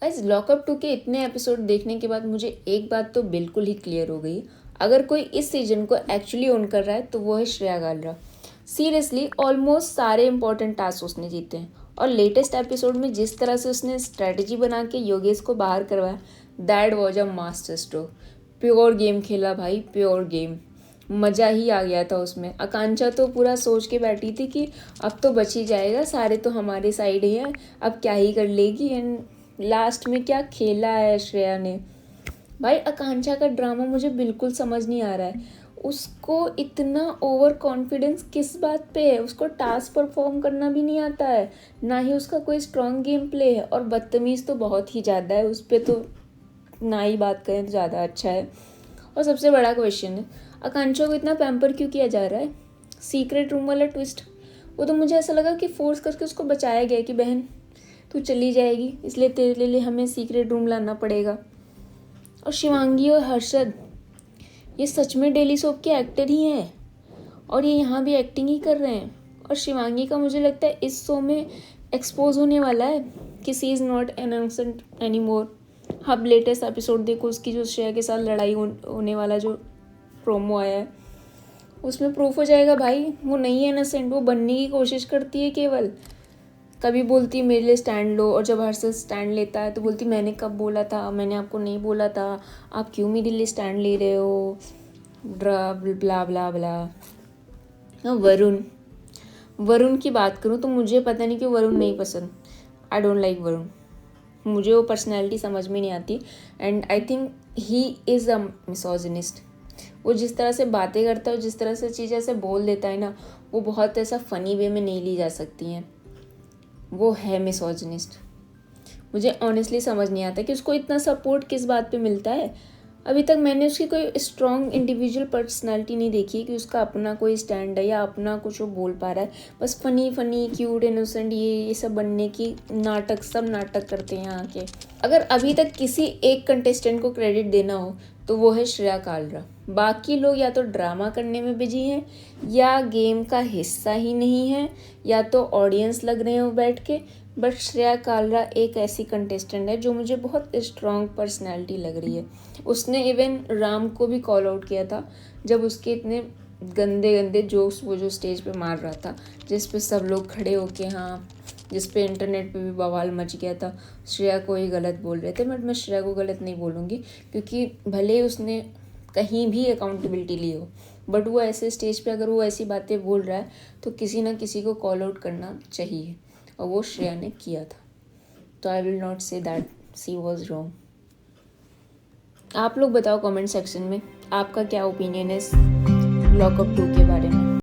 आज लॉकअप 2 के इतने एपिसोड देखने के बाद मुझे एक बात तो बिल्कुल ही क्लियर हो गई। अगर कोई इस सीजन को एक्चुअली ओन कर रहा है तो वो है श्रेया गालरा। सीरियसली ऑलमोस्ट सारे इंपॉर्टेंट टास्क उसने जीते हैं और लेटेस्ट एपिसोड में जिस तरह से उसने स्ट्रेटजी बना के योगेश को बाहर करवाया, that was a master stroke. Pure game खेला भाई, प्योर गेम। मज़ा ही आ गया था उसमें। आकांक्षा तो पूरा सोच के बैठी थी कि अब तो बच ही जाएगा, सारे तो हमारे साइड ही हैं, अब क्या ही कर लेगी। एंड लास्ट में क्या खेला है श्रेया ने। भाई आकांक्षा का ड्रामा मुझे बिल्कुल समझ नहीं आ रहा है। उसको इतना ओवर कॉन्फिडेंस किस बात पे है? उसको टास्क परफॉर्म करना भी नहीं आता है, ना ही उसका कोई स्ट्रॉन्ग गेम प्ले है, और बदतमीज़ तो बहुत ही ज़्यादा है। उस पर तो ना ही बात करें तो ज़्यादा अच्छा है। और सबसे बड़ा क्वेश्चन है, आकांक्षा को इतना पैम्पर क्यों किया जा रहा है? सीक्रेट रूम वाला ट्विस्ट, वो तो मुझे ऐसा लगा कि फोर्स करके उसको बचाया गया कि बहन तू चली जाएगी, इसलिए तेरे लिए हमें सीक्रेट रूम लाना पड़ेगा। और शिवांगी और हर्षद, ये सच में डेली सोप के एक्टर ही हैं और ये यहाँ भी एक्टिंग ही कर रहे हैं। और शिवांगी का मुझे लगता है इस शो में एक्सपोज होने वाला है कि C is not innocent any more. अब लेटेस्ट एपिसोड देखो, उसकी जो श्रेया के साथ लड़ाई होने वाला जो प्रोमो आया है, उसमें प्रूफ हो जाएगा भाई वो नहीं है इनोसेंट, वो बनने की कोशिश करती है केवल। कभी बोलती है मेरे लिए स्टैंड लो, और जब हर्षद स्टैंड लेता है तो बोलती मैंने कब बोला था, मैंने आपको नहीं बोला था, आप क्यों मेरे लिए स्टैंड ले रहे हो, ब्ला ब्ला ब्ला। हाँ, वरुण, वरुण की बात करूँ तो मुझे पता नहीं क्यों वरुण नहीं पसंद। आई डोंट लाइक वरुण, मुझे वो पर्सनैलिटी समझ में नहीं आती। And I think he is a misogynist. वो जिस तरह से बातें करता है, जिस तरह से चीज़ें ऐसे बोल देता है ना, वो बहुत ऐसा फ़नी वे में नहीं ली जा सकती हैं। वो है मिसोजिनिस्ट। मुझे ऑनेस्टली समझ नहीं आता कि उसको इतना सपोर्ट किस बात पे मिलता है। अभी तक मैंने उसकी कोई स्ट्रॉन्ग इंडिविजुअल पर्सनालिटी नहीं देखी कि उसका अपना कोई स्टैंड है या अपना कुछ वो बोल पा रहा है। बस फ़नी फ़नी क्यूट इनोसेंट ये सब बनने की नाटक, सब नाटक करते हैं यहाँ के। अगर अभी तक किसी एक कंटेस्टेंट को क्रेडिट देना हो तो वो है श्रेया कालरा। बाकी लोग या तो ड्रामा करने में बिजी हैं, या गेम का हिस्सा ही नहीं है, या तो ऑडियंस लग रहे हो बैठ के। बट श्रेया कालरा एक ऐसी कंटेस्टेंट है जो मुझे बहुत स्ट्रॉन्ग पर्सनैलिटी लग रही है। उसने इवन राम को भी कॉल आउट किया था जब उसके इतने गंदे गंदे जोक्स वो जो स्टेज पे मार रहा था, जिस पे सब लोग खड़े होके, हाँ, जिस पे इंटरनेट पे भी बवाल मच गया था। श्रेया को ही गलत बोल रहे थे, बट मैं श्रेया को गलत नहीं बोलूँगी, क्योंकि भले ही उसने कहीं भी अकाउंटेबिलिटी ली हो, बट वो ऐसे स्टेज पे अगर वो ऐसी बातें बोल रहा है तो किसी ना किसी को कॉल आउट करना चाहिए, और वो श्रेया ने किया था। तो I will not say that she was wrong. आप लोग बताओ कमेंट सेक्शन में आपका क्या ओपिनियन है इस लॉकअप 2 के बारे में।